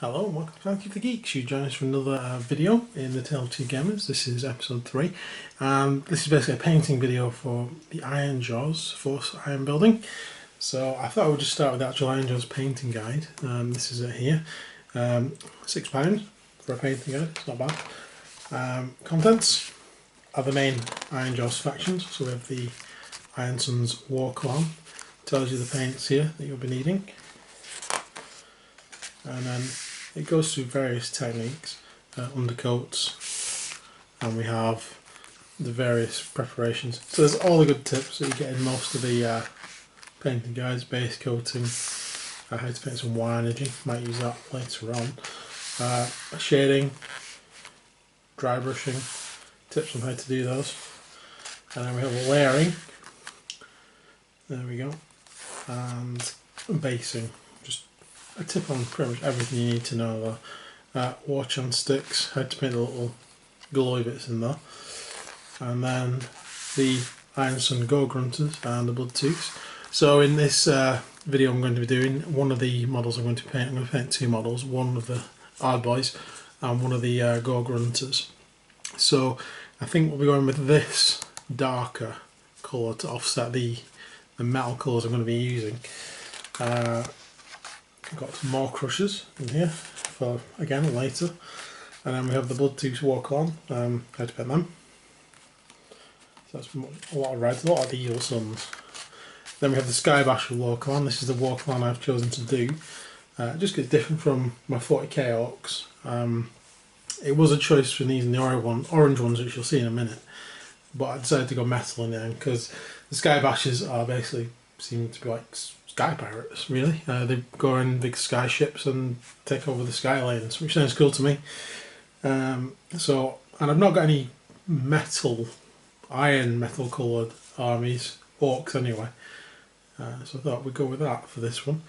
Hello and welcome to Thank You for Geeks. You join us for another video in the Tale of Two Gamers. This is episode 3. This is basically a painting video for the Ironjaws Force Iron Building. So I thought I would just start with the actual Ironjaws painting guide. This is it here. £6 for a painting guide, it's not bad. Contents are the main Ironjaws factions. So we have the Iron Sun's War Clan. Tells you the paints here that you'll be needing. And then it goes through various techniques, undercoats, and we have the various preparations. So there's all the good tips that you get in most of the painting guides: base coating, how to paint some Y energy, might use that later on, shading, dry brushing, tips on how to do those, and then we have layering, there we go, and basing. A tip on pretty much everything you need to know though. Watch on sticks, how to paint the little glowy bits in there. And then the Iron Sun Go Grunters and the Blood Tooths. So in this video I'm going to be doing one of the models I'm going to paint. I'm going to paint two models, one of the Hard Boys and one of the Go Grunters. So I think we'll be going with this darker colour to offset the metal colours I'm going to be using. We've got some more crushers in here for, again, later. And then we have the Blood Tooths War Clan, how to paint them. So that's a lot of reds, a lot of the Evil Suns. Then we have the Skybasha War Clan. This is the War Clan I've chosen to do. Just gets different from my 40k orcs. It was a choice between these and the orange ones, which you'll see in a minute. But I decided to go metal in the end because the Skybashas are basically seem to be like sky pirates, really. They go in big sky ships and take over the sky lanes, which sounds cool to me. And I've not got any iron metal coloured armies, orcs anyway. So I thought we'd go with that for this one.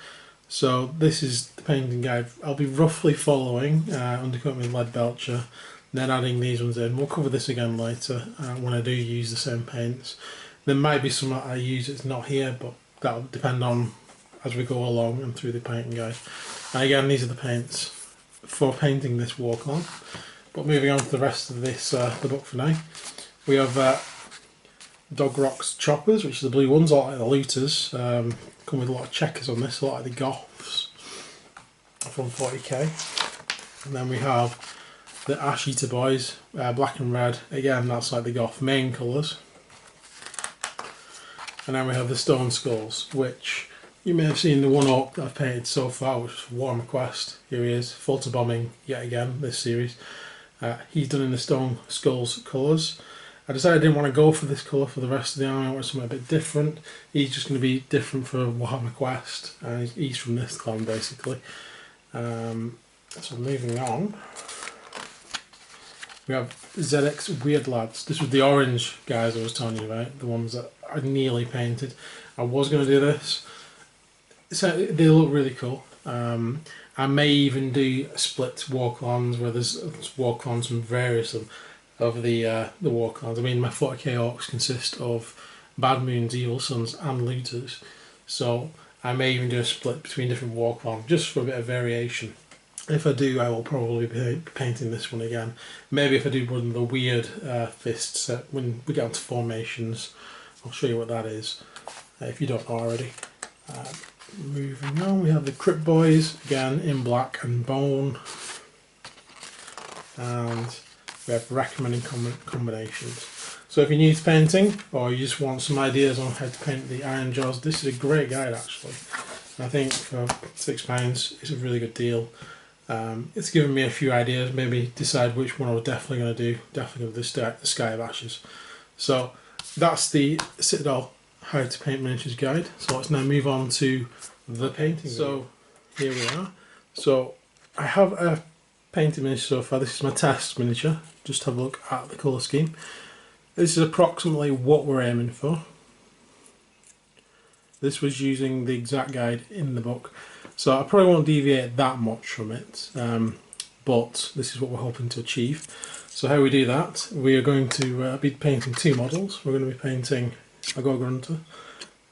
So this is the painting guide. I'll be roughly following, undercoating with lead belcher, then adding these ones in. We'll cover this again later when I do use the same paints. There might be some that I use that's not here, but that'll depend on as we go along and through the painting guide. And again, these are the paints for painting this War Clan. But moving on to the rest of this, the book for now, we have Dog Rock's Choppers, which are the blue ones, a lot like the Looters. Come with a lot of checkers on this, a lot like the Goths from 40k. And then we have the Ash Eater Boys, black and red. Again, that's like the Goth main colours. And then we have the Stone Skulls, which you may have seen the one orc that I've painted so far, which is Warhammer Quest. Here he is, full to bombing yet again this series. He's done in the Stone Skulls colours. I decided I didn't want to go for this colour for the rest of the army. I wanted something a bit different. He's just going to be different for Warhammer Quest. He's from this clan basically. So moving on, we have ZX Weird Lads. This was the orange guys I was telling you about, the ones that I nearly painted. I was going to do this. So they look really cool. I may even do split war clans where there's war clans from various of the war clans. I mean, my 40k orcs consist of Bad Moons, Evil Suns and Looters. So I may even do a split between different war clans just for a bit of variation. If I do, I will probably be painting this one again. Maybe if I do one of the weird fist set when we get onto formations, I'll show you what that is if you don't know already. Moving on, we have the Crypt Boys, again in black and bone. And we have recommended combinations. So if you're new to painting or you just want some ideas on how to paint the Ironjaws, this is a great guide actually. I think for £6 it's a really good deal. It's given me a few ideas, maybe decide which one I was definitely going to do. Definitely going to do the Skybashas. So that's the Citadel How to Paint Miniatures guide. So let's now move on to the painting. So here we are. So I have a painted miniature so far. This is my test miniature. Just have a look at the colour scheme. This is approximately what we're aiming for. This was using the exact guide in the book. So I probably won't deviate that much from it, but this is what we're hoping to achieve. So how we do that, we are going to be painting two models. We're going to be painting a Go Grunter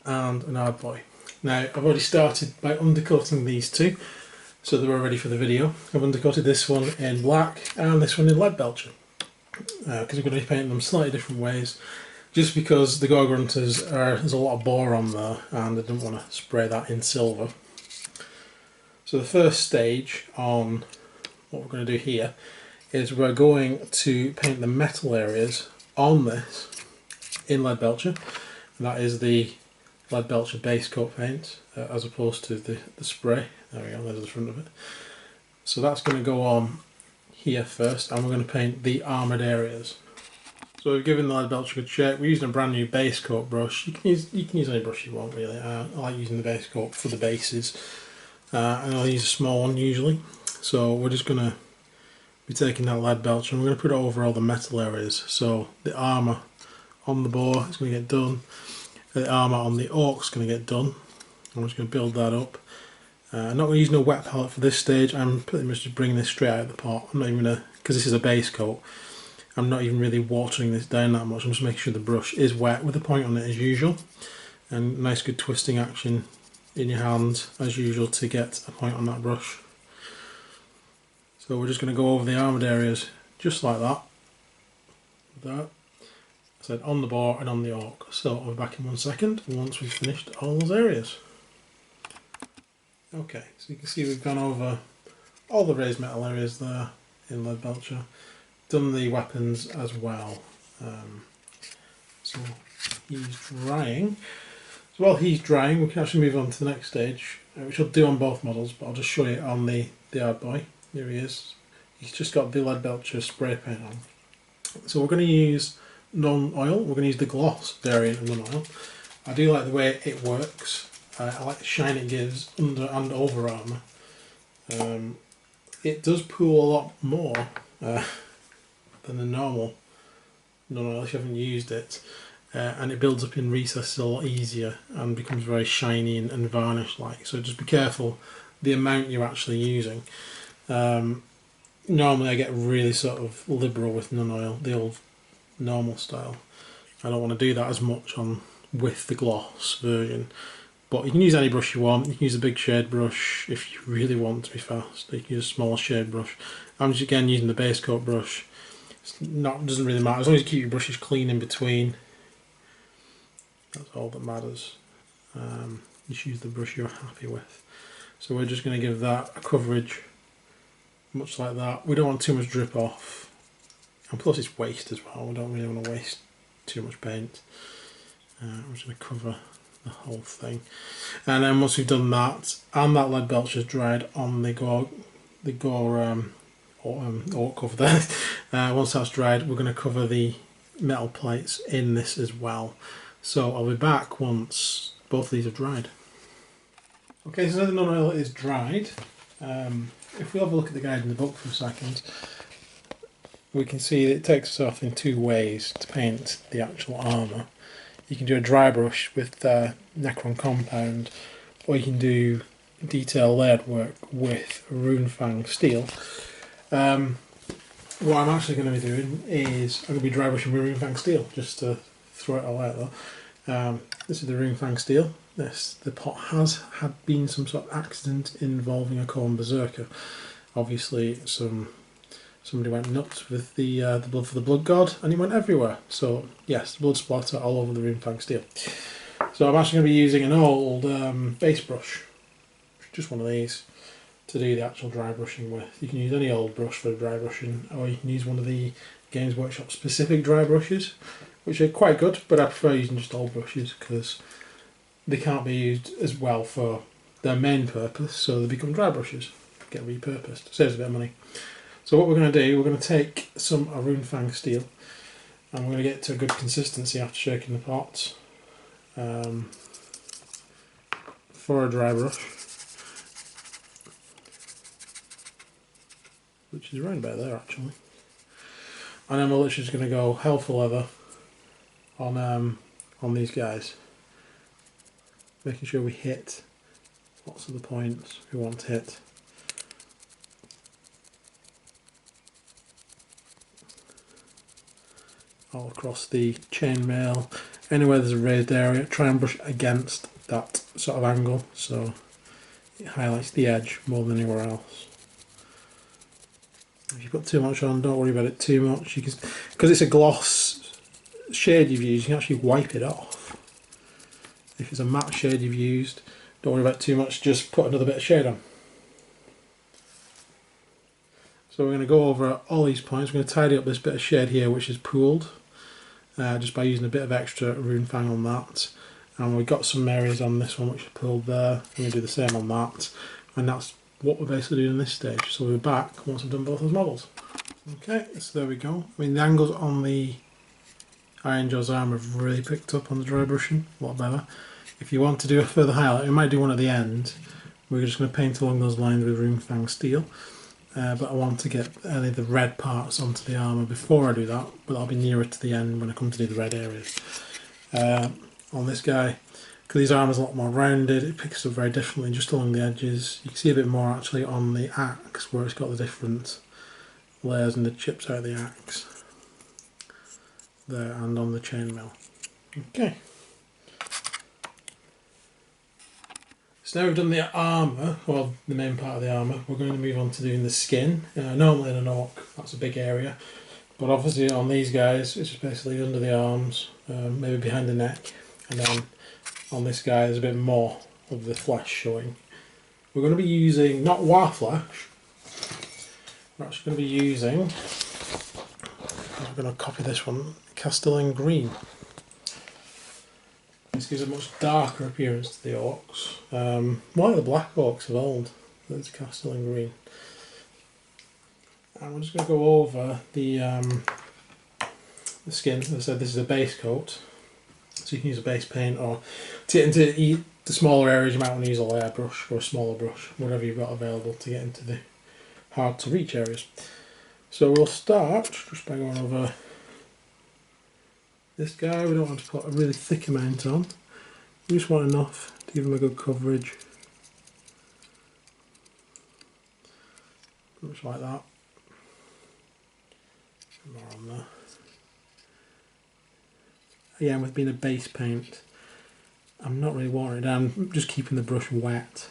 and an Hard Boy. Now I've already started by undercutting these two. so that we're ready for the video. I've undercoated this one in black and this one in lead belcher, because we're going to be painting them slightly different ways, just because the Gore Grunters there's a lot of Boar on there and I didn't want to spray that in silver. So the first stage on what we're going to do here is we're going to paint the metal areas on this in lead belcher, and that is the lead belcher base coat paint as opposed to the spray. There we go, there's the front of it. So that's going to go on here first, and we're going to paint the armoured areas. So we've given the lead belcher a good shape. We're using a brand new base coat brush. You can use any brush you want really. I like using the base coat for the bases, and I'll use a small one usually. So we're just going to be taking that lead belcher and we're going to put it over all the metal areas. So the armour on the Boar is going to get done. The armour on the Orc is going to get done. I'm just going to build that up. I'm not going to use no wet palette for this stage. I'm pretty much just bringing this straight out of the pot. I'm not even going to, because this is a base coat, I'm not even really watering this down that much. I'm just making sure the brush is wet with a point on it as usual. And nice good twisting action in your hand as usual to get a point on that brush. So we're just going to go over the armoured areas just like that. That. I said on the Boar and on the Orc. So I'll be back in 1 second once we've finished all those areas. Okay, so you can see we've gone over all the raised metal areas there in lead belcher. Done the weapons as well. So he's drying. So while he's drying, we can actually move on to the next stage, which I'll do on both models, but I'll just show you on the hard boy. Here he is. He's just got the lead belcher spray paint on. So we're going to use non-oil. We're going to use the gloss variant of non-oil. I do like the way it works. I like the shine it gives under and over armour. It does pool a lot more than the normal non-oil if you haven't used it, and it builds up in recesses a lot easier and becomes very shiny and varnish like. So just be careful the amount you're actually using. Normally I get really sort of liberal with non-oil, the old normal style. I don't want to do that as much on with the gloss version. But you can use any brush you want. You can use a big shade brush if you really want to be fast. You can use a small shade brush. I'm just again using the base coat brush. Doesn't really matter as long as you keep your brushes clean in between. That's all that matters. Just use the brush you're happy with. So we're just going to give that a coverage, much like that. We don't want too much drip off, and plus it's waste as well. We don't really want to waste too much paint. I'm just going to cover the whole thing, and then once we've done that and that lead belcher's dried on the Gore Orc over there, once that's dried we're going to cover the metal plates in this as well. So I'll be back once both of these are dried. Okay, so now the non-oil is dried. If we have a look at the guide in the book for a second, we can see that it takes us off in two ways to paint the actual armour. You can do a dry brush with Necron compound, or you can do detail layered work with Runefang steel. What I'm actually going to be doing is I'm going to be dry brushing with Runefang steel, just to throw it all out there. This is the Runefang steel. The pot has had been some sort of accident involving a Corn Berserker. Obviously somebody went nuts with the blood for the blood god and it went everywhere. So yes, blood splatter all over the Runefang steel. So I'm actually going to be using an old base brush, just one of these, to do the actual dry brushing with. You can use any old brush for dry brushing, or you can use one of the Games Workshop specific dry brushes, which are quite good, but I prefer using just old brushes because they can't be used as well for their main purpose, so they become dry brushes, get repurposed, saves a bit of money. So what we're going to do, we're going to take some Runefang steel and we're going to get to a good consistency after shaking the pot for a dry brush, which is around about there actually. And then we're literally just going to go hell for leather on these guys, making sure we hit lots of the points we want to hit. All across the chainmail, anywhere there's a raised area, try and brush against that sort of angle so It highlights the edge more than anywhere else. If you put too much on, don't worry about it too much. You can, because it's a gloss shade you've used, you can actually wipe it off. If it's a matte shade you've used, don't worry about it too much, just put another bit of shade on. So we're going to go over all these points. We're going to tidy up this bit of shade here which is pooled, just by using a bit of extra rune fang on that. And we've got some areas on this one which are pulled there. I'm going to do the same on that, and that's what we're basically doing in this stage. So we'll be back once I've done both those models. Okay, so there we go. I mean, the angles on the Ironjaws arm have really picked up on the dry brushing, a lot better. If you want to do a further highlight, we might do one at the end. We're just going to paint along those lines with rune fang steel. But I want to get any of the red parts onto the armour before I do that, but I'll be nearer to the end when I come to do the red areas. On this guy, because his armour's a lot more rounded, it picks up very differently just along the edges. You can see a bit more actually on the axe where it's got the different layers and the chips out of the axe there, and on the chainmail. Okay. So now we've done the armour, well the main part of the armour, we're going to move on to doing the skin. Normally in an orc that's a big area, but obviously on these guys it's just basically under the arms, maybe behind the neck, and then on this guy there's a bit more of the flesh showing. We're going to be using, not war flesh, we're actually going to be using, I'm going to copy this one, Castellan Green. This gives a much darker appearance to the orcs, like the black orcs of old. It's Castellan Green. And we're just going to go over the skin. As I said, this is a base coat, so you can use a base paint, or to get into the smaller areas you might want to use a layer brush or a smaller brush, whatever you've got available to get into the hard to reach areas. So we'll start just by going over this guy. We don't want to put a really thick amount on. We just want enough to give him a good coverage. Much like that. More on there. Again, with being a base paint, I'm not really watering it down. I'm just keeping the brush wet,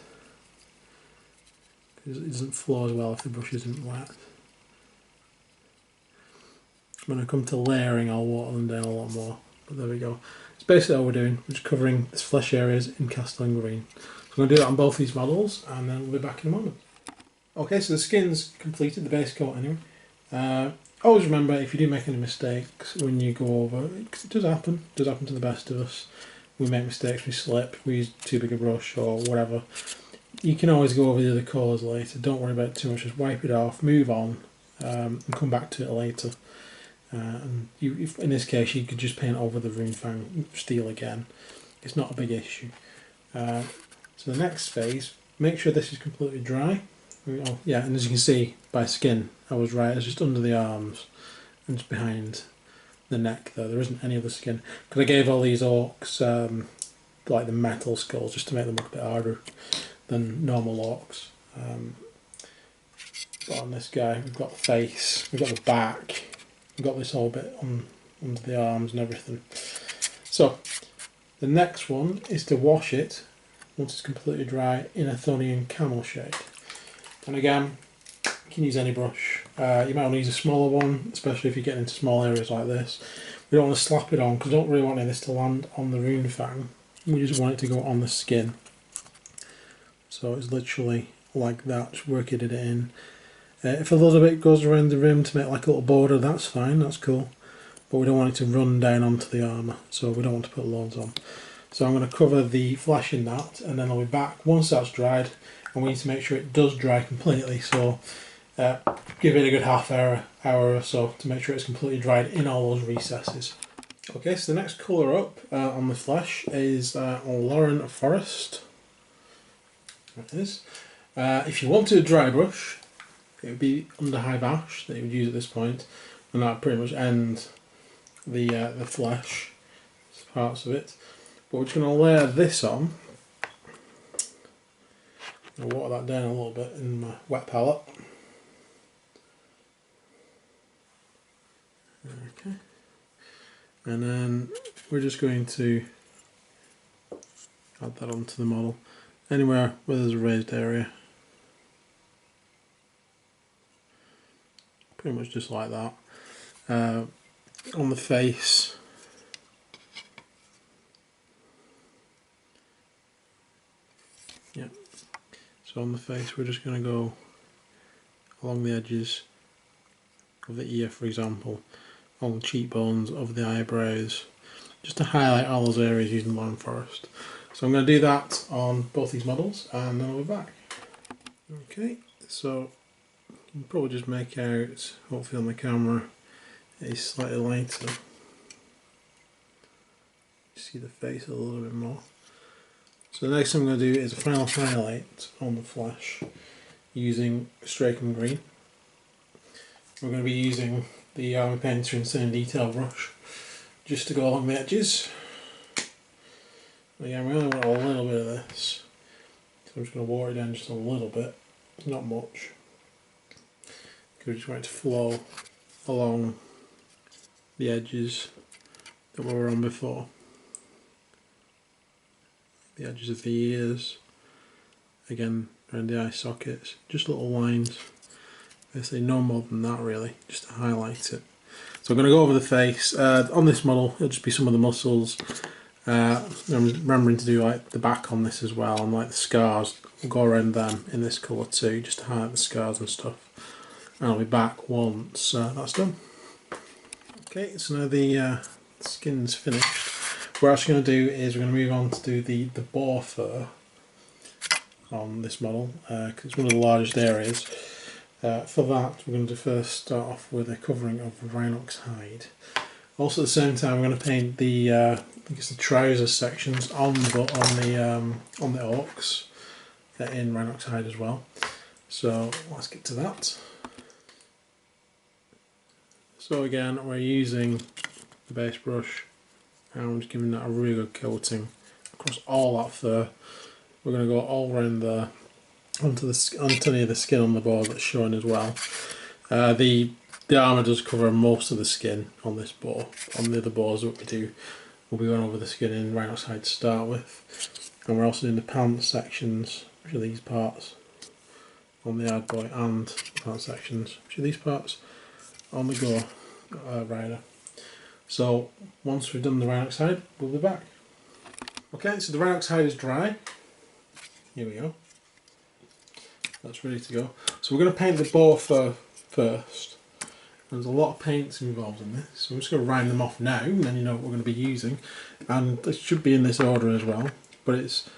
because it doesn't flow as well if the brush isn't wet. When I come to layering, I'll water them down a lot more. But there we go. It's basically all we're doing. We're just covering this flesh areas in Castellan Green. So I'm going to do that on both these models, and then we'll be back in a moment. Okay, so the skin's completed, the base coat anyway. Always remember, if you do make any mistakes when you go over, because it does happen to the best of us. We make mistakes, we slip, we use too big a brush or whatever. You can always go over the other colours later. Don't worry about it too much, just wipe it off, move on, and come back to it later. And in this case you could just paint over the rune fang steel again. It's not a big issue. So the next phase, make sure this is completely dry. Oh, yeah, and as you can see by skin, I was right, it's just under the arms and just behind the neck there. There isn't any other skin, because I gave all these orcs like the metal skulls just to make them look a bit harder than normal orcs. But on this guy we've got the face, we've got the back, we've got this whole bit under the arms and everything. So the next one is to wash it once it's completely dry in a Thonian camel shade. And again, you can use any brush. You might want to use a smaller one, especially if you get into small areas like this. We don't want to slap it on, because we don't really want any of this to land on the rune fang. We just want it to go on the skin. So it's literally like that, just working it in. If a little bit goes around the rim to make like a little border, that's fine, that's cool. But we don't want it to run down onto the armour, so we don't want to put loads on. So I'm going to cover the flesh in that, and then I'll be back once that's dried. And we need to make sure it does dry completely, so give it a good half hour or so to make sure it's completely dried in all those recesses. Okay, so the next colour up on the flesh is Lauren Forest. There it is. If you wanted a dry brush, it would be under high bash that you would use at this point, and that would pretty much end the flesh parts of it. But we're just going to layer this on. I'll water that down a little bit in my wet palette. Okay. And then we're just going to add that onto the model. anywhere where there's a raised area. Pretty much just like that. On the face, yeah. So on the face, we're just going to go along the edges of the ear, for example, along the cheekbones, over the eyebrows, just to highlight all those areas using Line Forest. So I'm going to do that on both these models, and then I'll be back. Okay, so you can probably just make out, hopefully on the camera, it's slightly lighter. See the face a little bit more. So the next thing I'm going to do is a final highlight on the flesh using Strakum Green. We're going to be using the Army Painter Insane Detail brush just to go along the edges. Again, we only want a little bit of this, so I'm just going to water it down just a little bit, not much, because we just want it to flow along the edges that we were on before. The edges of the ears, again around the eye sockets, just little lines. I say no more than that really, just to highlight it. So I'm going to go over the face. On this model it'll just be some of the muscles. I'm remembering to do like the back on this as well, and like the scars, we'll go around them in this colour too, just to highlight the scars and stuff. And I'll be back once that's done. Okay, so now the skin's finished. What we're actually going to do is we're going to move on to do the boar fur on this model, because it's one of the largest areas. For that we're going to first start off with a covering of rhinox hide. Also at the same time we're going to paint the I think it's the trouser sections on the orcs in rhinox hide as well. So let's get to that. So again we're using the base brush and I'm just giving that a really good coating across all that fur. We're going to go all around there onto the skin on the boar that's showing as well. The armour does cover most of the skin on this boar. On the other boars that we do, we'll be going over the skin in rhinox hide to start with. And we're also doing the pants sections, which are these parts on the hard boy, and the pants sections, which are these parts on the gore rider. So once we've done the rhinox hide, we'll be back. Okay, so the rhinox hide is dry. Here we go. That's ready to go. So we're going to paint the boar fur first. There's a lot of paints involved in this, so I'm just going to round them off now, and then you know what we're going to be using. And it should be in this order as well. But it's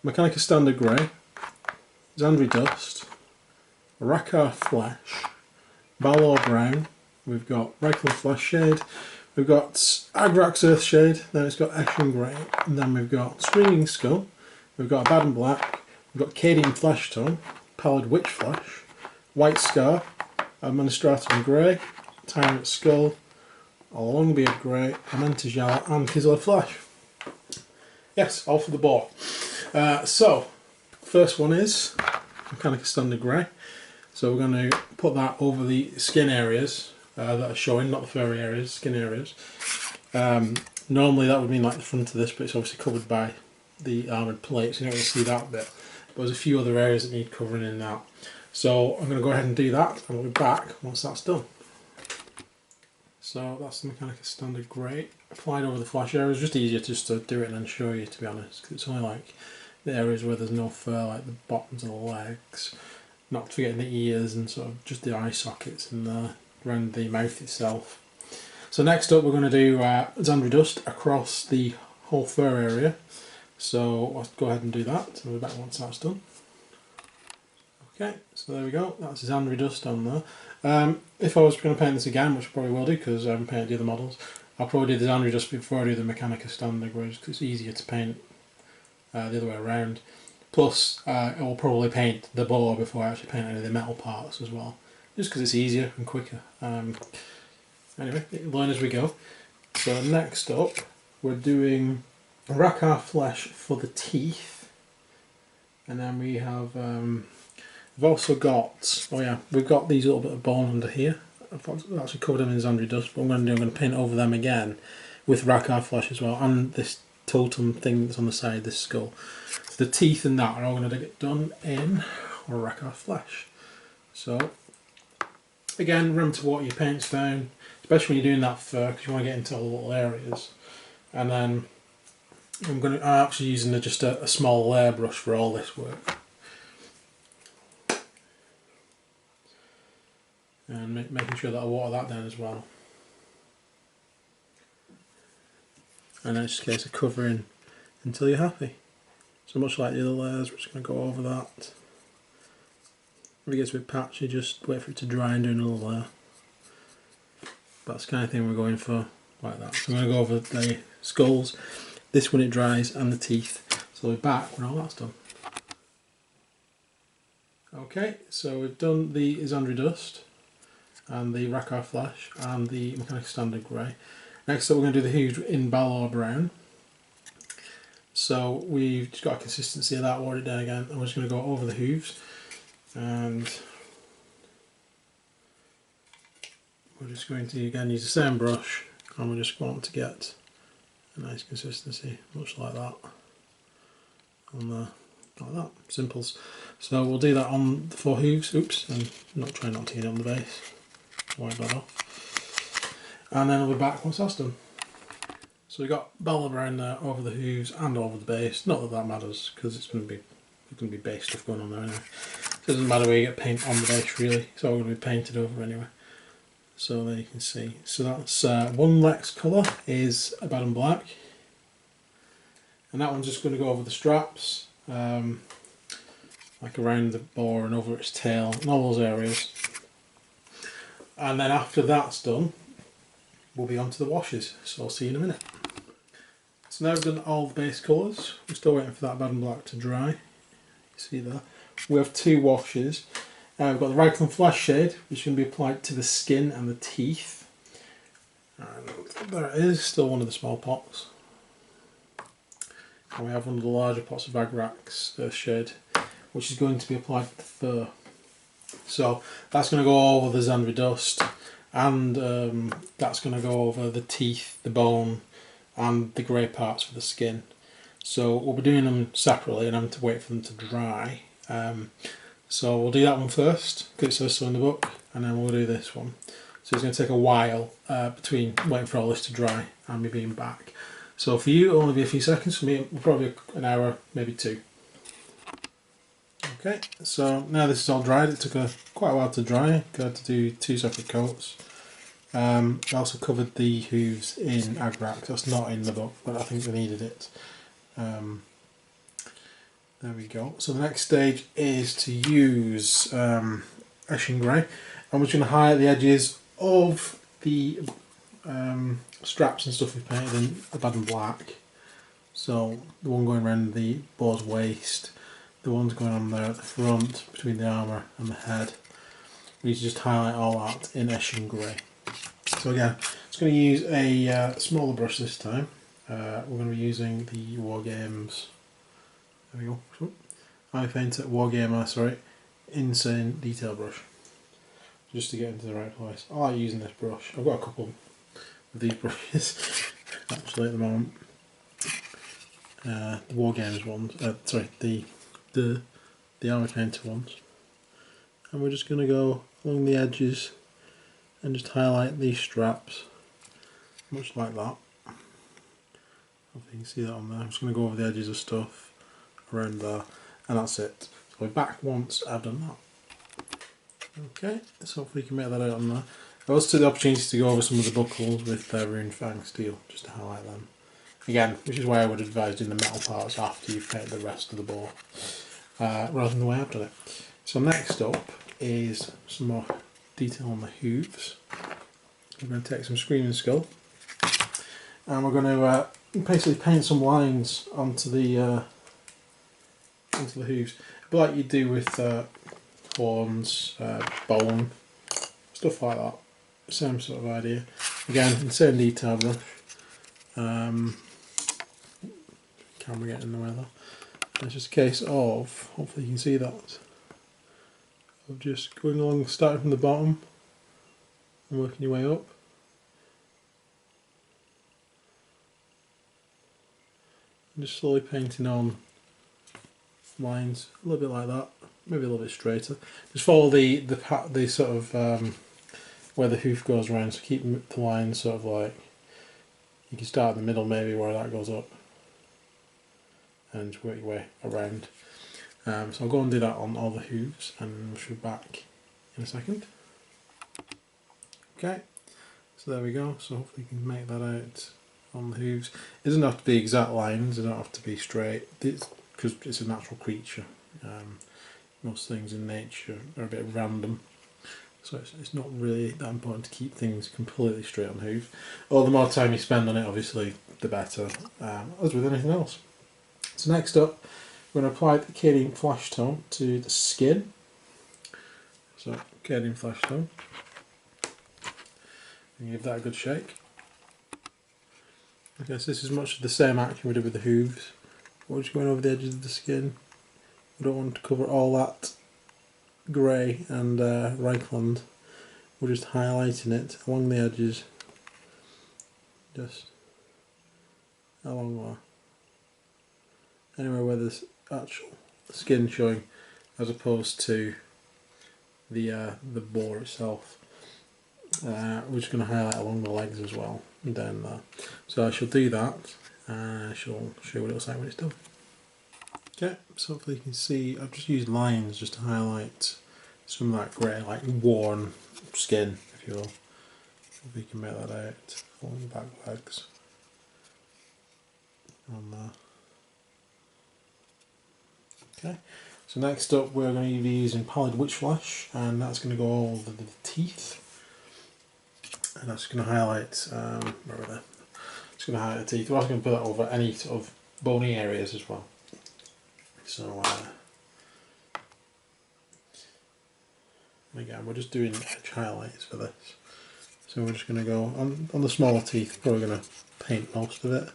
Mechanica Standard Grey, Zandri Dust, Rakkar Flesh, Balor Brown, we've got Reichland Flesh Shade, we've got Agrax Earth Shade, then it's got Eshin Grey, and then we've got Screaming Skull, we've got Abaddon Black, we've got Cadian Flesh Tone, Pallid Witch Flesh, White Scar, Administratum Grey, Tyrant Skull, Longbeard Grey, Amenta Jala, and Kislev Flesh. Yes, all for the boar. So, first one is Mechanica Standard Grey. So we're going to put that over the skin areas that are showing, not the furry areas, skin areas. Normally that would mean like the front of this, but it's obviously covered by the armoured plate, so you don't really see that bit. But there's a few other areas that need covering in that. So I'm going to go ahead and do that, and we'll be back once that's done. So that's the Mechanica Standard Grey applied over the flash areas. Just easier just to do it and then show you, to be honest, because it's only like the areas where there's no fur, like the bottoms of the legs, not forgetting the ears and sort of just the eye sockets and around the mouth itself. So next up we're going to do Zandri Dust across the whole fur area. So let's go ahead and do that. So we'll be back once that's done. Okay, so there we go, that's Zandri Dust on there. If I was going to paint this again, which I probably will do because I haven't painted the other models, I'll probably do the Zandri Dust before I do the Mechanica Standard, because it's easier to paint the other way around. Plus, I will probably paint the boar before I actually paint any of the metal parts as well, just because it's easier and quicker. Anyway, learn as we go. So next up, we're doing Rakkar Flesh for the teeth, and then we have we've also got, oh yeah, we've got these little bit of bone under here. I've actually covered them in Zandri Dust, but what I'm going to do, I'm going to paint over them again with Rakkar Flesh as well, and this totem thing that's on the side of this skull. So the teeth and that are all going to get done in Rackar Flesh. So again, remember to water your paints down, especially when you're doing that fur, because you want to get into all the little areas. And then I'm actually using just a small layer brush for all this work. And making sure that I water that down as well. And then it's just a case of covering until you're happy. So much like the other layers, we're just going to go over that. If it gets a bit patchy, just wait for it to dry and do another layer. That's the kind of thing we're going for, like that. So I'm going to go over the skulls, this when it dries, and the teeth. So we'll be back when all that's done. Okay, so we've done the Isandri Dust, and the Rackar Flesh, and the Mechanical Standard Grey. Next up we're going to do the hooves in Balor Brown. So we've just got a consistency of that, water it down again, and we're just going to go over the hooves. And we're just going to again use the same brush, and we just want to get a nice consistency, much like that. On the, like that, simples. So we'll do that on the 4 hooves. Oops, and try not to get it on the base. Wipe that off. And then I'll be back once that's done. So we've got Balor Brown there over the hooves and over the base. Not that that matters, because it's going to be base stuff going on there anyway. So it doesn't matter where you get paint on the base really. It's all going to be painted over anyway. So there you can see. So that's one Lex colour is a Abaddon Black. And that one's just going to go over the straps, like around the boar and over its tail and all those areas. And then after that's done, we'll be on to the washes. So I'll see you in a minute. So now we've done all the base colours. We're still waiting for that Abaddon Black to dry. You see there. We have 2 washes. We've got the Raglan Flesh shade, which is going to be applied to the skin and the teeth. And there it is, still one of the small pots. And we have one of the larger pots of Agrax shade, which is going to be applied to the fur. So that's going to go over the Isandri Dust, and that's going to go over the teeth, the bone, and the grey parts for the skin. So we'll be doing them separately, and I'm going to wait for them to dry. So we'll do that one first, because it says so in the book, and then we'll do this one. So it's going to take a while between waiting for all this to dry and me being back. So for you it'll only be a few seconds, for me probably an hour, maybe 2. Okay, so now this is all dried. It took quite a while to dry. I had to do 2 separate coats. I also covered the hooves in Agrax. That's not in the book, but I think they needed it. There we go. So the next stage is to use Eshin Grey. I'm just going to highlight the edges of the straps and stuff we've painted in Abaddon Black. So the one going around the boar's waist, the ones going on there at the front between the armour and the head. We need to just highlight all that in Eshin Grey. So again, it's going to use a smaller brush this time. We're going to be using the Wargames. There we go. Wargamer, Insane Detail Brush. Just to get into the right place. I like using this brush. I've got a couple of these brushes actually at the moment. The Wargames ones. The Armour Counter ones. And we're just going to go along the edges and just highlight these straps, much like that. Hope you can see that on there. I'm just going to go over the edges of stuff around there, and that's it. So we're back once I've done that. Okay, so hopefully you can make that out on there. I also took the opportunity to go over some of the buckles with Rune Fang Steel, just to highlight them. Again, which is why I would advise doing the metal parts after you've painted the rest of the boar, rather than the way I've done it. So next up is some more detail on the hooves. We're going to take some Screaming Skull, and we're going to basically paint some lines onto the hooves, but like you do with horns, bone, stuff like that. Same sort of idea. Again, same detail brush. Camera getting in the way there. It's just a case of, hopefully you can see that, of just going along, starting from the bottom and working your way up. Just slowly painting on lines, a little bit like that, maybe a little bit straighter. Just follow the sort of where the hoof goes around, so keep the lines sort of like, you can start in the middle maybe where that goes up and just work your way around. So I'll go and do that on all the hooves and we'll show back in a second. Okay, so there we go, so hopefully you can make that out on the hooves. It doesn't have to be exact lines, they don't have to be straight, because it's a natural creature. Most things in nature are a bit random, so it's not really that important to keep things completely straight on the hoof. Or the more time you spend on it, obviously, the better, as with anything else. So next up, we're going to apply the cadmium flash tone to the skin. So cadmium flash tone, and give that a good shake. Okay, so this is much the same action we did with the hooves. We're just going over the edges of the skin. We don't want to cover all that grey and ragland. We're just highlighting it along the edges, just along there. Anywhere where there's actual skin showing, as opposed to the boar itself. We're just going to highlight along the legs as well, and down there. So I shall do that, and I shall show you what it looks like when it's done. Okay, so hopefully you can see I've just used lines just to highlight some of that grey, like worn skin, if you will. Hopefully you can make that out along the back legs. On there. Okay, so next up we're going to be using pallid witch flesh, and that's going to go all over the teeth. And that's going to highlight, where are they? It's going to highlight the teeth. We're also going to put that over any sort of bony areas as well. So, again, we're just doing edge highlights for this. So we're just going to go on the smaller teeth, probably going to paint most of it.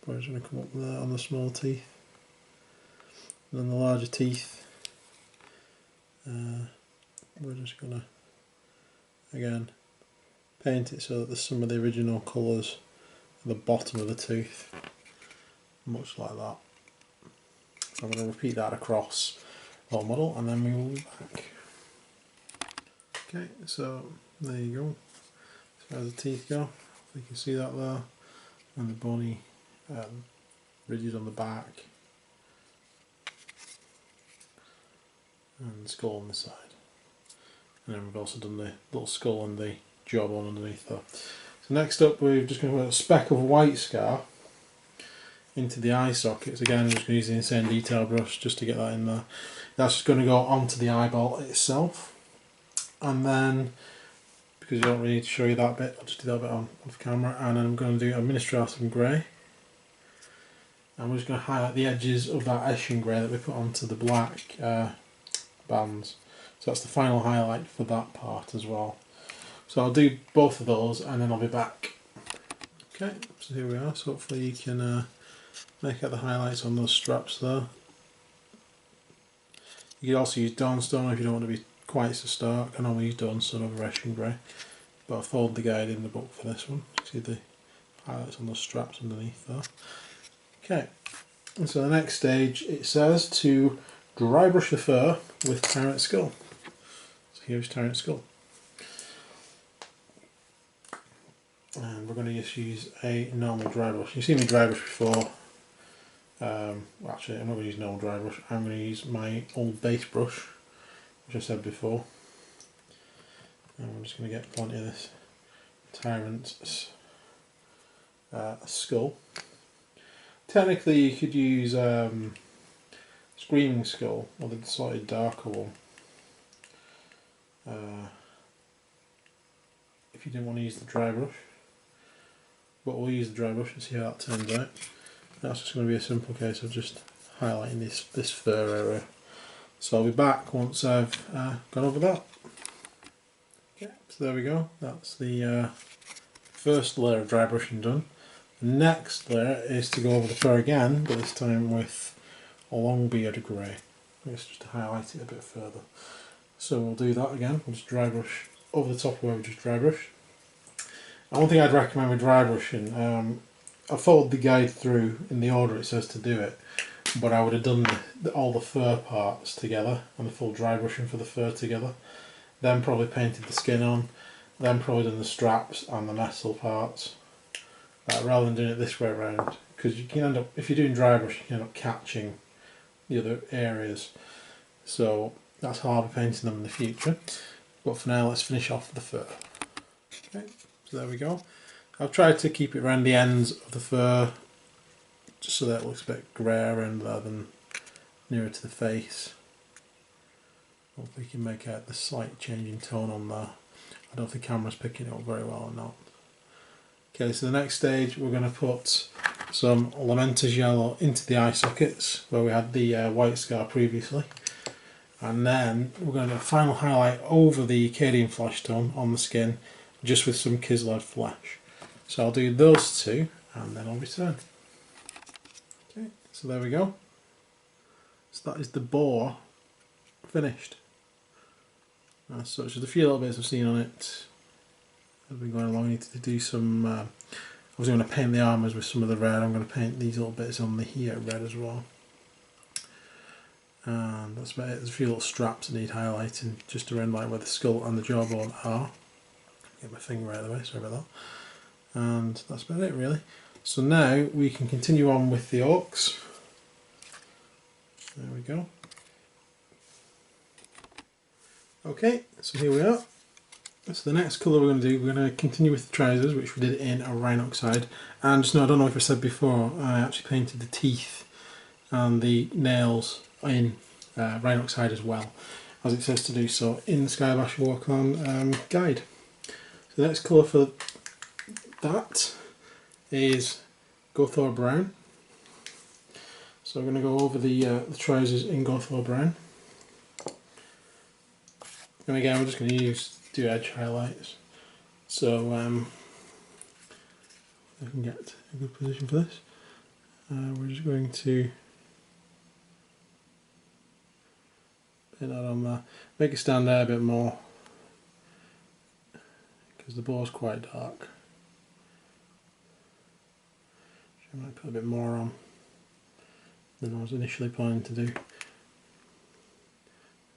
We're just going to come up there on the small teeth. And then the larger teeth, we're just going to, again, paint it so that there's some of the original colours at the bottom of the tooth, much like that. So I'm going to repeat that across the whole model, and then we will be back. Okay, so there you go. So as the teeth go, you can see that there, and the bony ridges on the back, and the skull on the side. And then we've also done the little skull and the jawbone underneath there. So next up, we're just going to put a speck of white scar into the eye sockets. Again, I'm just going to use the Insane Detail brush just to get that in there. That's just going to go onto the eyeball itself. And then, because you don't really need to show you that bit, I'll just do that bit on off camera. And then I'm going to do a Administratum Grey. And we're just going to highlight the edges of that Eshin Grey that we put onto the black bands. So that's the final highlight for that part as well. So I'll do both of those and then I'll be back. Okay, so here we are. So hopefully you can make out the highlights on those straps there. You could also use Dawnstone if you don't want to be quite so stark. I normally use Dawnstone over Eshin Grey, but I followed the guide in the book for this one. See the highlights on those straps underneath there. Okay, and so the next stage, it says to dry brush the fur with Tyrant Skull. So here's Tyrant Skull. And we're going to just use a normal dry brush. You've seen me dry brush before. Well, actually, I'm not going to use normal dry brush. I'm going to use my old base brush, which I said before. And we're just going to get plenty of this Tyrant's skull. Technically, you could use Screaming Skull, or the slightly darker one. If you didn't want to use the dry brush. But we'll use the dry brush and see how that turns out. That's just going to be a simple case of just highlighting this fur area. So I'll be back once I've gone over that. Okay, so there we go. That's the first layer of dry brushing done. The next layer is to go over the fur again, but this time with a long beard grey. Just to highlight it a bit further. So we'll do that again. We'll just dry brush over the top where we just dry brush. And one thing I'd recommend with dry brushing, I followed the guide through in the order it says to do it, but I would have done all the fur parts together and the full dry brushing for the fur together, then probably painted the skin on, then probably done the straps and the metal parts, rather than doing it this way around, because you can end up, if you're doing dry brush, you can end up catching the other areas, so that's how I'll be painting them in the future. But for now, let's finish off the fur. Okay, so there we go. I've tried to keep it around the ends of the fur, just so that it looks a bit greyer and rather than nearer to the face. Hopefully you can make out the slight change in tone on there. I don't know if the camera's picking it up very well or not. Okay, so the next stage we're going to put some Lamenter's yellow into the eye sockets where we had the white scar previously, and then we're going to do a final highlight over the Acadian flesh tone on the skin just with some Kislev flesh. So I'll do those two and then I'll return. Okay, so there we go. So that is the boar finished. As such, there's a few little bits I've seen on it as we're going along. I need to do some, I was going to paint the armours with some of the red. I'm going to paint these little bits on the here red as well. And that's about it. There's a few little straps that need highlighting just around like where the skull and the jawbone are. Get my finger out of the way, sorry about that. And that's about it really. So now we can continue on with the orcs. There we go. Okay, so here we are. So the next colour we're going to do, we're going to continue with the trousers, which we did in a Rhinoxide. And just I don't know if I said before, I actually painted the teeth and the nails in Rhinoxide as well, as it says to do so in the Skybasha Walk On guide. So the next colour for that is Gothor Brown. So we're going to go over the trousers in Gothor Brown. And again, we're just going to do edge highlights. So I can get a good position for this. We're just going to put that on there, make it stand out a bit more because the boar's quite dark. So I might put a bit more on than I was initially planning to do.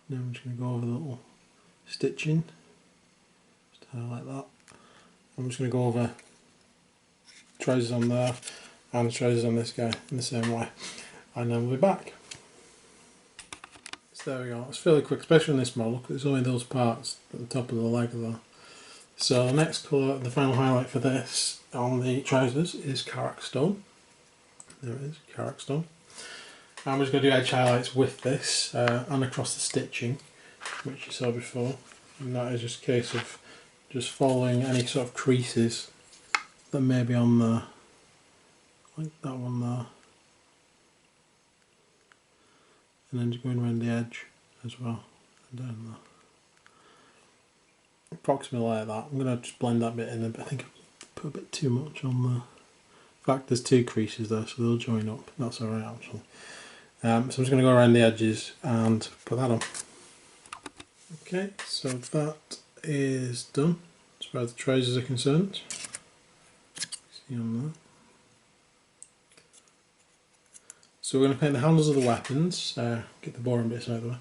Now I'm just going to go over the little stitching, just highlight that. I'm just going to go over trousers on there and trousers on this guy in the same way, and then we'll be back. So there we go, it's fairly quick, especially on this model because it's only those parts at the top of the leg there. So the next colour, the final highlight for this on the trousers is Karak Stone. There it is, Karak Stone. I'm just going to do edge highlights with this and across the stitching, which you saw before, and that is just a case of just following any sort of creases that may be on there, like that one there, and then just going around the edge as well, and down there. Approximately like that. I'm going to just blend that bit in a bit. I think I put a bit too much on there. In fact, there's two creases there, so they'll join up. That's alright actually. So I'm just going to go around the edges and put that on. Okay, so that is done as far as the trousers are concerned. See on there. So we're going to paint the handles of the weapons, get the boring bits out of the way.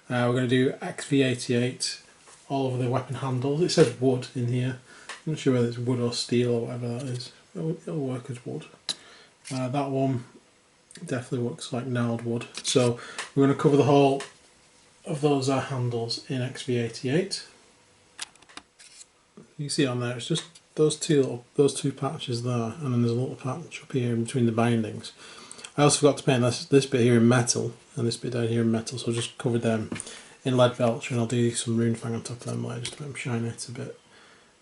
We're going to do XV88 all over the weapon handles. It says wood in here. I'm not sure whether it's wood or steel or whatever that is. It'll work as wood. That one definitely looks like gnarled wood. So we're going to cover the whole of those handles in XV88. You can see on there, it's just those two patches there, and then there's a little patch up here in between the bindings. I also forgot to paint this bit here in metal and this bit down here in metal, so I just covered them in lead velcro, and I'll do some rune fang on top of them later just to make them shine it a bit.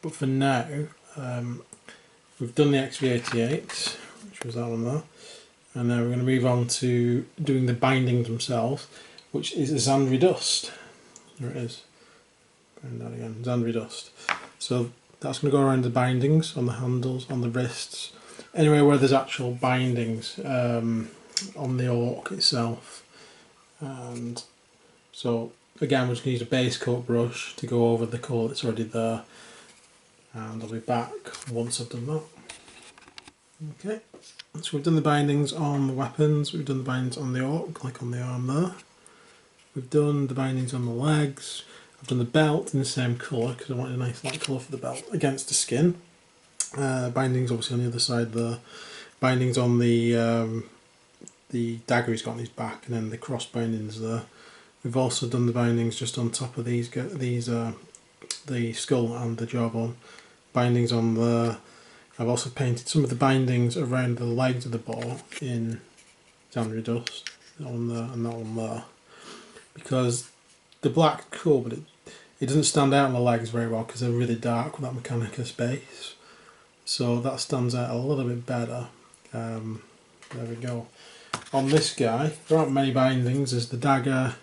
But for now, we've done the XV88, which was that one there, and now we're going to move on to doing the bindings themselves, which is Zandri Dust. There it is. Find that again, Zandri Dust. So that's going to go around the bindings, on the handles, on the wrists, anywhere where there's actual bindings on the orc itself. And so again, we're just going to use a base coat brush to go over the colour that's already there, and I'll be back once I've done that. Okay, so we've done the bindings on the weapons, we've done the bindings on the orc, like on the arm there. We've done the bindings on the legs. I've done the belt in the same colour because I wanted a nice light colour for the belt against the skin. Bindings obviously on the other side there. Bindings on the dagger he's got on his back, and then the cross bindings there. We've also done the bindings just on top of the skull and the jawbone. Bindings on the. I've also painted some of the bindings around the legs of the boar in Xandri Dust on there and that one there, because the black's cool, but it doesn't stand out on the legs very well because they're really dark with that Mechanicus base. So that stands out a little bit better. There we go. On this guy, there aren't many bindings. There's the dagger,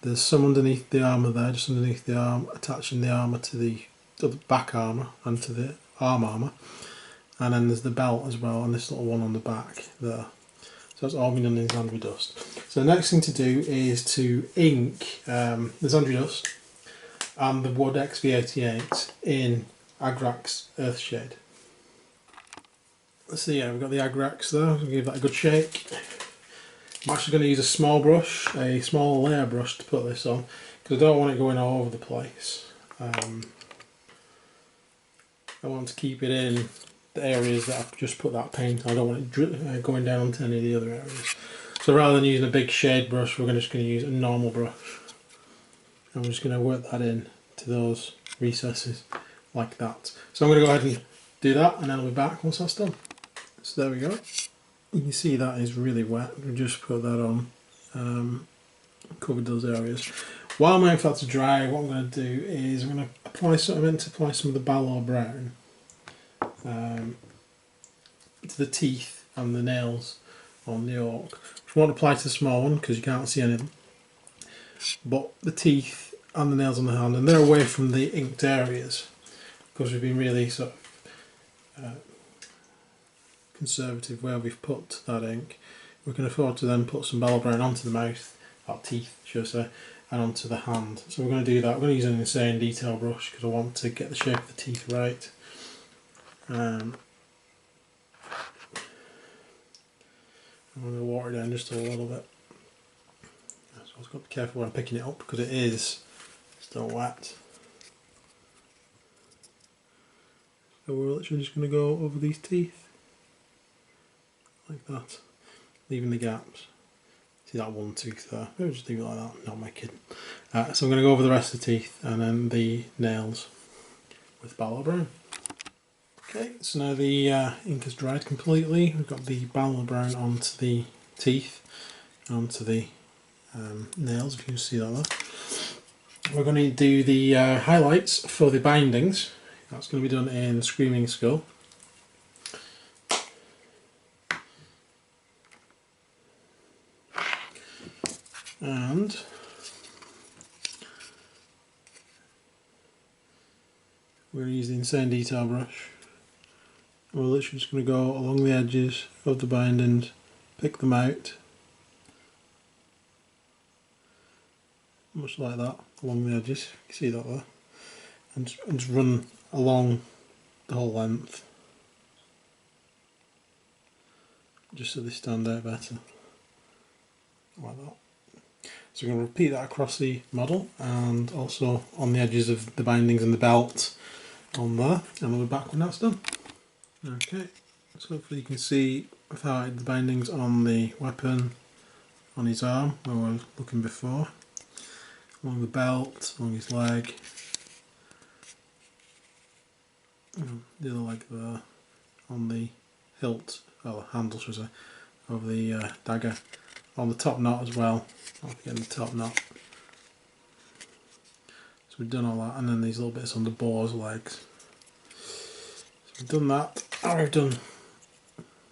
there's some underneath the armour there, just underneath the arm, attaching the armour to the back armour and to the armour. And then there's the belt as well, and this little one on the back there. So that's all been done in Xandri Dust. So the next thing to do is to ink the Xandri Dust and the Wood XV88 in Agrax Earthshade. So yeah, we've got the Agrax there, we'll give that a good shake. I'm actually going to use a small brush, a small layer brush to put this on, because I don't want it going all over the place. I want to keep it in the areas that I've just put that paint on. I don't want it going down onto any of the other areas. So rather than using a big shade brush, we're just going to use a normal brush. And we're just going to work that in to those recesses like that. So I'm going to go ahead and do that, and then I'll be back once that's done. So there we go. You can see that is really wet. We'll just put that on, covered those areas. While I'm waiting for that to dry, what I'm going to do is I'm going to apply some of the Boar brown to the teeth and the nails on the orc. Which won't apply to the small one because you can't see any of them. But the teeth and the nails on the hand, and they're away from the inked areas because we've been really sort of conservative where we've put that ink. We can afford to then put some Boar brown onto the mouth, or teeth should I say, and onto the hand. So we're going to do that. We're going to use an insane detail brush because I want to get the shape of the teeth right. I'm going to water it down just a little bit. So I've got to be careful when I'm picking it up because it is still wet. So we're literally just going to go over these teeth like that, leaving the gaps. See that one tooth there? Maybe just leave it like that, not my kid. So I'm going to go over the rest of the teeth and then the nails with Boar brown. Okay, so now the ink has dried completely. We've got the Boar brown onto the teeth, onto the nails, if you can see that there. We're going to do the highlights for the bindings. That's going to be done in Screaming Skull. And we're going to use the insane detail brush. We're literally just going to go along the edges of the bindings, pick them out, much like that, along the edges, you can see that there, and just run along the whole length, just so they stand out better, like that. So we're going to repeat that across the model and also on the edges of the bindings and the belt on there, and we'll be back when that's done. Okay, so hopefully you can see I've highlighted the bindings on the weapon, on his arm where we were looking before, along the belt, along his leg, the other leg there, on the hilt, or handle should I say, of the dagger, on the top knot as well, not forgetting the top knot. So we've done all that, and then these little bits on the boar's legs. So we've done that, and we've done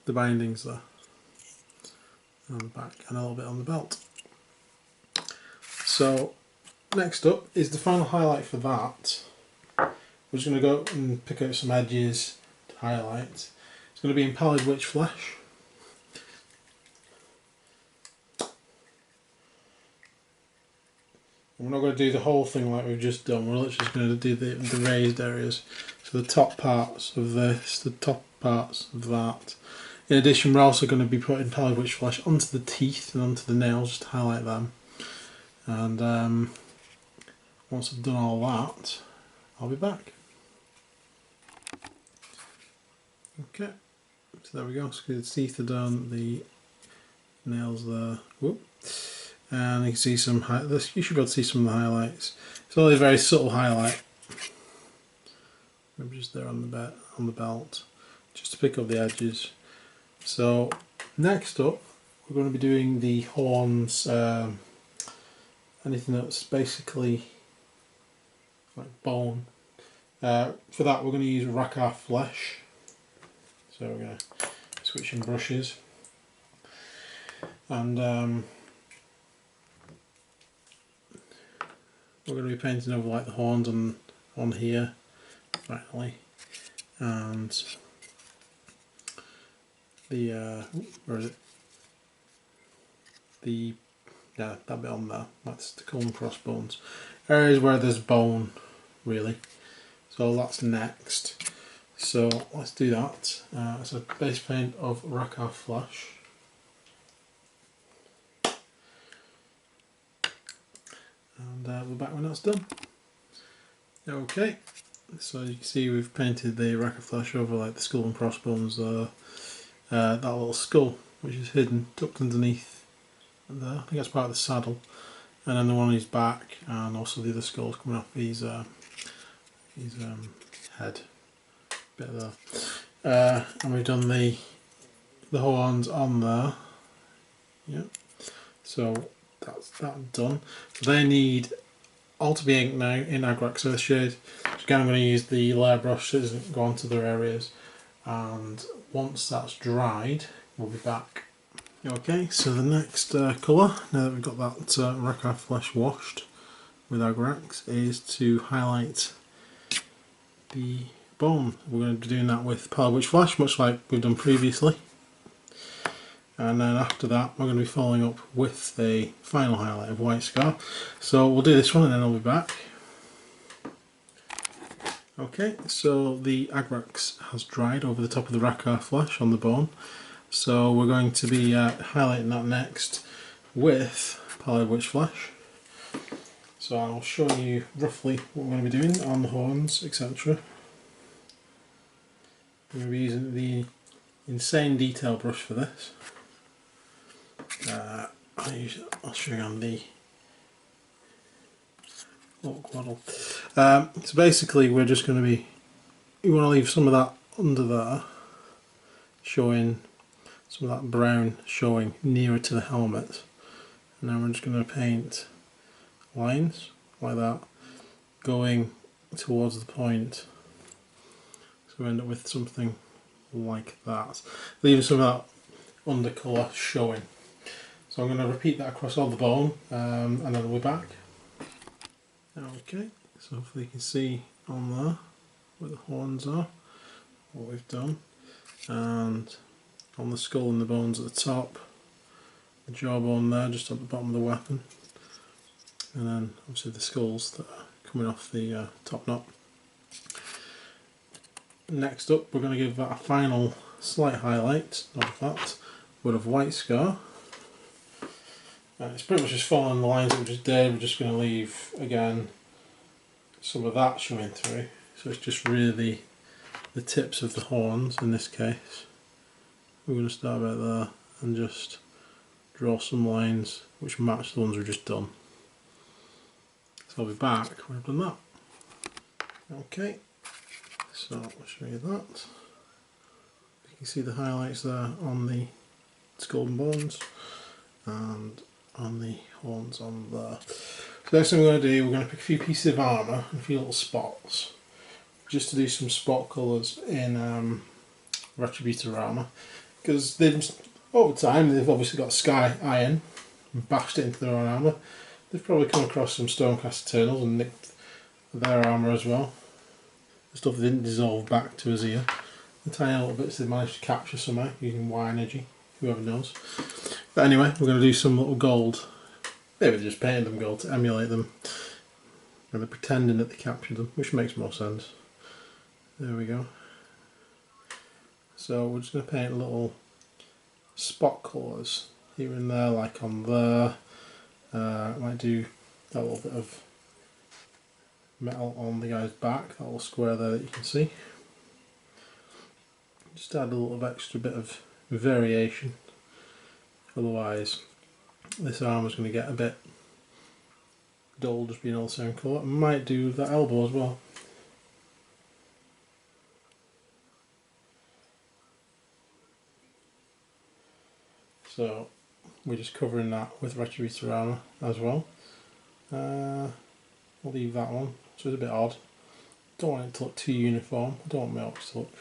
the bindings there, on the back, and a little bit on the belt. So next up is the final highlight for that. We're just going to go and pick out some edges to highlight. It's going to be in Pallid Witch Flesh. We're not going to do the whole thing like we've just done, we're literally just going to do the raised areas. So the top parts of this, the top parts of that. In addition, we're also going to be putting Potg witch flesh onto the teeth and onto the nails just to highlight them. And once I've done all that, I'll be back. Okay, so there we go. So the teeth are done, the nails there. Whoop. And you can see some. You should be able to see some of the highlights. It's only a very subtle highlight. Maybe just there on the belt, just to pick up the edges. So next up, we're going to be doing the horns. Anything that's basically like bone. For that, we're going to use Rakar flesh. So we're going to switch in brushes, and we're going to be painting over like the horns on here, finally, and the where is it? Yeah, that bit on there. That's the skull and crossbones. Areas where there's bone, really. So that's next. So let's do that. It's a base paint of Rakar flesh. And we're back when that's done. Okay, so you can see we've painted the Rakar flesh over like the skull and crossbones there. That little skull which is hidden, tucked underneath there. I think that's part of the saddle. And then the one on his back, and also the other skulls coming off his head bit there. And we've done the horns on there. Yep. So that's that done. So they need all to be inked now in Agrax Earth shade. Again, I'm going to use the layer brush so it doesn't go onto their areas. And once that's dried, we'll be back. Okay, so the next colour, now that we've got that Rakar flesh washed with Agrax, is to highlight the bone. We're going to be doing that with Potg witch flesh, much like we've done previously. And then after that, we're going to be following up with the final highlight of White Scar. So we'll do this one and then I'll be back. Okay, so the Agrax has dried over the top of the Rakar flesh on the bone. So we're going to be highlighting that next with Potg witch flesh. So I'll show you roughly what we're going to be doing on the horns, etc. We're going to be using the insane detail brush for this. I'll show you on the little model. So basically we're just going to be, we want to leave some of that under there, showing some of that brown showing nearer to the helmet. And then we're just going to paint lines like that going towards the point, so we end up with something like that, leaving some of that undercolour showing. So I'm going to repeat that across all the bone and then we'll be back. Okay, so hopefully you can see on there where the horns are what we've done, and on the skull and the bones at the top, the jawbone there just at the bottom of the weapon, and then obviously the skulls that are coming off the top knot. Next up, we're going to give that a final slight highlight of that with a White Scar. It's pretty much just following the lines that we just did. We're just going to leave again some of that showing through, so it's just really the tips of the horns in this case. We're going to start about there and just draw some lines which match the ones we've just done. So I'll be back when I've done that. Okay, so I'll show you that. You can see the highlights there on the skull and bones and on the horns on there. So next thing we're going to do, we're going to pick a few pieces of armour and a few little spots just to do some spot colours in Retributor armour, because over time they've obviously got Sky Iron and bashed it into their own armour. They've probably come across some Stonecast Eternals and nicked their armour as well. The stuff that didn't dissolve back to Azir. The tiny little bits they managed to capture somehow using Y energy, whoever knows. But anyway, we're going to do some little gold. Maybe they just painted them gold to emulate them, and they're pretending that they captured them, which makes more sense. There we go. So we're just going to paint little spot colours here and there, like on there. I might do that little bit of metal on the guy's back, that little square there that you can see. Just add a little extra bit of variation, otherwise this arm is going to get a bit dull just being all the same colour. I might do that elbow as well. So we're just covering that with Retributor armour as well. I'll leave that one, so it's a bit odd. Don't want it to look too uniform. I don't want my orcs to look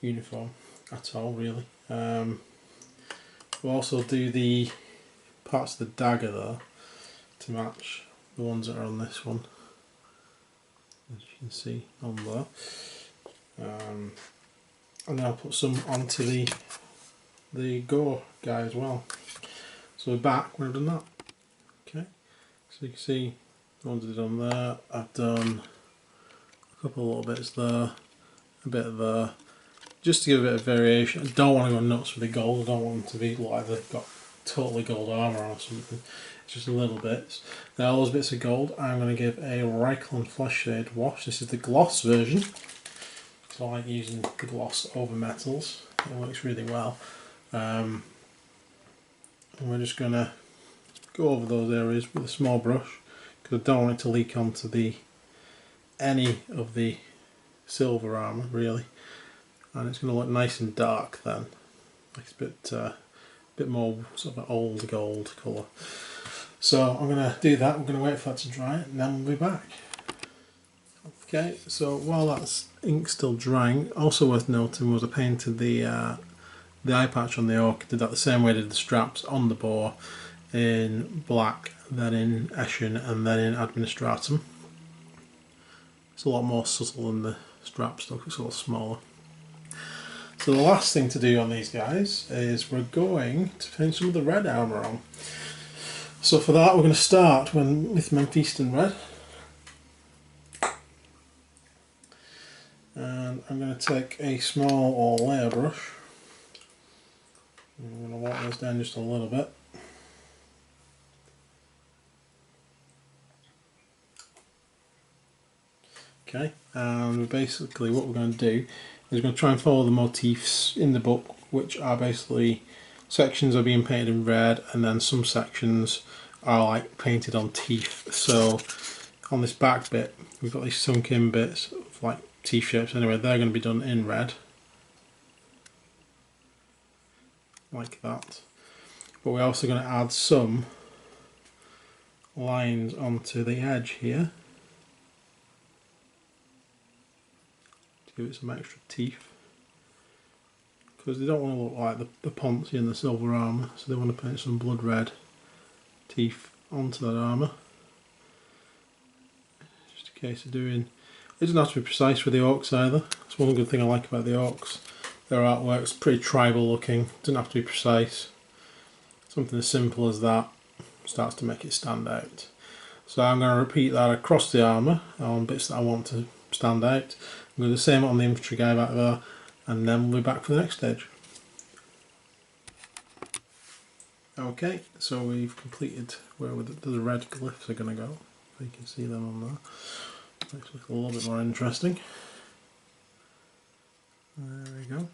uniform at all, really. We'll also do the parts of the dagger there to match the ones that are on this one, as you can see on there. And then I'll put some onto the gore guy as well. So we're back when I've done that. Okay, so you can see the ones I've done there. I've done a couple of little bits there, a bit there, just to give a bit of variation. I don't want to go nuts with the gold. I don't want them to be like they've got totally gold armour or something. It's just little bits. Now all those bits of gold I'm going to give a Reichland Flesh Shade wash. This is the gloss version. So I like using the gloss over metals. It works really well. And we're just going to go over those areas with a small brush because I don't want it to leak onto any of the silver armour really, and it's going to look nice and dark then, like it's a bit more sort of an old gold colour. So I'm going to do that. We're going to wait for that to dry and then we'll be back. Okay, so while that's ink still drying, also worth noting was I painted the eye patch on the orc. Did that the same way I did the straps on the boar, in black, then in Eshin, and then in Administratum. It's a lot more subtle than the strap stuff, it's a lot smaller. So the last thing to do on these guys is we're going to paint some of the red armour on. So for that we're going to start with Mephiston red. And I'm going to take a small layer brush. I'm going to wipe this down just a little bit. Okay, and basically what we're going to do is we're going to try and follow the motifs in the book, which are basically sections are being painted in red and then some sections are like painted on teeth. So on this back bit we've got these sunk in bits of like teeth shapes anyway, they're going to be done in red. Like that. But we're also going to add some lines onto the edge here. Give it some extra teeth because they don't want to look like the Ponzi and the silver armour, so they want to paint some blood red teeth onto that armour. Just a case of doing, it doesn't have to be precise with the orcs either. That's one good thing I like about the orcs. Their artwork's pretty tribal looking, doesn't have to be precise. Something as simple as that starts to make it stand out. So I'm going to repeat that across the armour on bits that I want to stand out. I'm going to do the same on the infantry guy back there, and then we'll be back for the next stage. Okay, so we've completed where the red glyphs are going to go. So you can see them on there. Makes it look a little bit more interesting. There we go.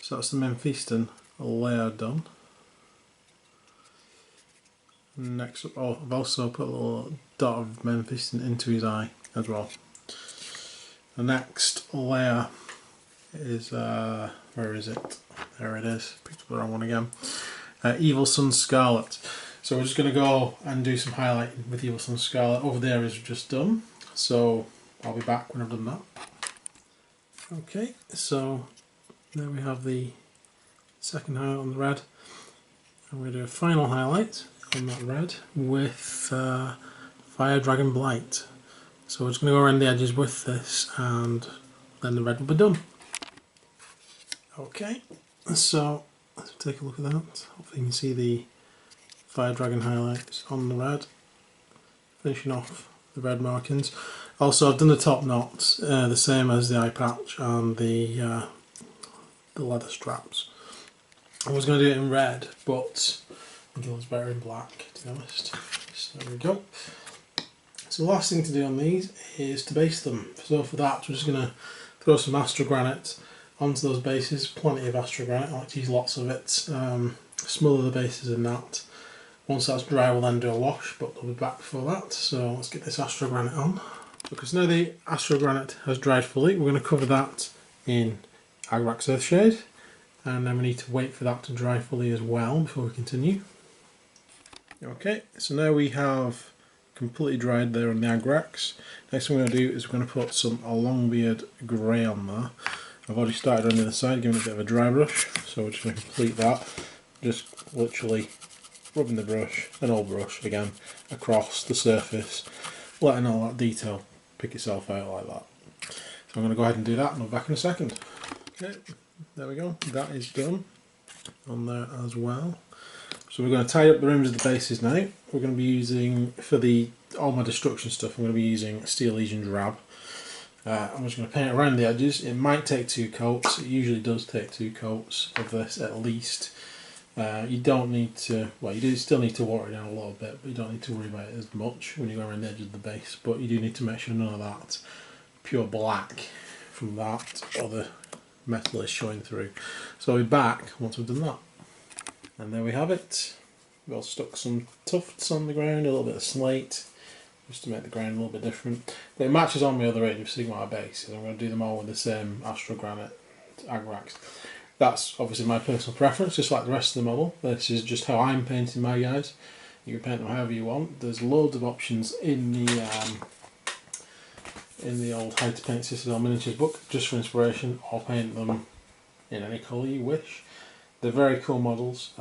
So that's the Mephiston layer done. Next up, oh, I've also put a little dot of Mephiston into his eye as well. The next layer is, where is it? There it is, picked up the wrong one again. Evil Sun Scarlet. So we're just going to go and do some highlighting with Evil Sun Scarlet over the areas we've just done. So I'll be back when I've done that. Okay, so there we have the second highlight on the red. I'm going to do a final highlight on that red with Fire Dragon Blight. So we're just going to go around the edges with this and then the red will be done. Okay, so let's take a look at that. Hopefully you can see the Fire Dragon highlights on the red, finishing off the red markings. Also I've done the top knots the same as the eye patch and the the leather straps. I was going to do it in red, but I think it looks better in black, to be honest. So there we go. So the last thing to do on these is to base them. So for that, we're just going to throw some Astra granite onto those bases. Plenty of Astra granite, I like to use lots of it. Smother the bases in that. Once that's dry, we'll then do a wash, but we'll be back before that. So let's get this Astra granite on. Because now the Astra granite has dried fully, we're going to cover that in Agrax Earthshade, and then we need to wait for that to dry fully as well before we continue. Okay, so now we have completely dried there on the Agrax. Next thing we're going to do is we're going to put some Longbeard Grey on there. I've already started on the other side, giving it a bit of a dry brush, so we're just going to complete that. Just literally rubbing the brush, an old brush again, across the surface, letting all that detail pick itself out like that. So I'm going to go ahead and do that and I'll be back in a second. Okay, there we go, that is done on there as well. So we're going to tie up the rims of the bases now. We're going to be using, for all my destruction stuff, I'm going to be using Steel Legion Drab. I'm just going to paint it around the edges. It might take 2 coats, it usually does take 2 coats of this at least. You don't need to, well, you do still need to water it down a little bit, but you don't need to worry about it as much when you go around the edge of the base. But you do need to make sure none of that pure black from that other metal is showing through. So I'll be back once we've done that. And there we have it. We've all stuck some tufts on the ground, a little bit of slate, just to make the ground a little bit different. But it matches on my other Age of Sigmar bases. I'm going to do them all with the same Astra Granite Agrax. That's obviously my personal preference, just like the rest of the model. This is just how I'm painting my guys. You can paint them however you want. There's loads of options in the old How to Paint Citadel Miniatures book, just for inspiration, or paint them in any colour you wish. They're very cool models.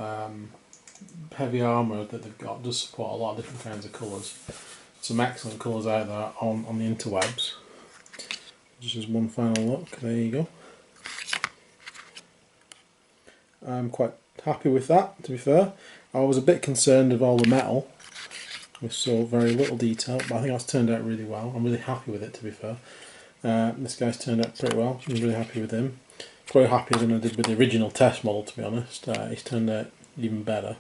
Heavy armour that they've got does support a lot of different kinds of colours. Some excellent colours out there on the interwebs. Just as one final look, there you go. I'm quite happy with that, to be fair. I was a bit concerned of all the metal with so very little detail, but I think that's turned out really well. I'm really happy with it, to be fair. This guy's turned out pretty well. I'm really happy with him. Quite happier than I did with the original test model, to be honest. He's turned out even better.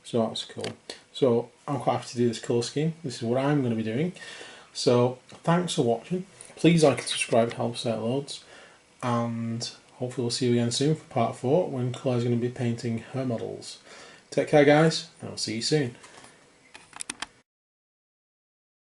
So that's cool. So I'm quite happy to do this colour scheme. This is what I'm going to be doing. So thanks for watching. Please like and subscribe, it helps out loads. And hopefully we'll see you again soon for part 4 when Claire's going to be painting her models. Take care guys, and I'll see you soon.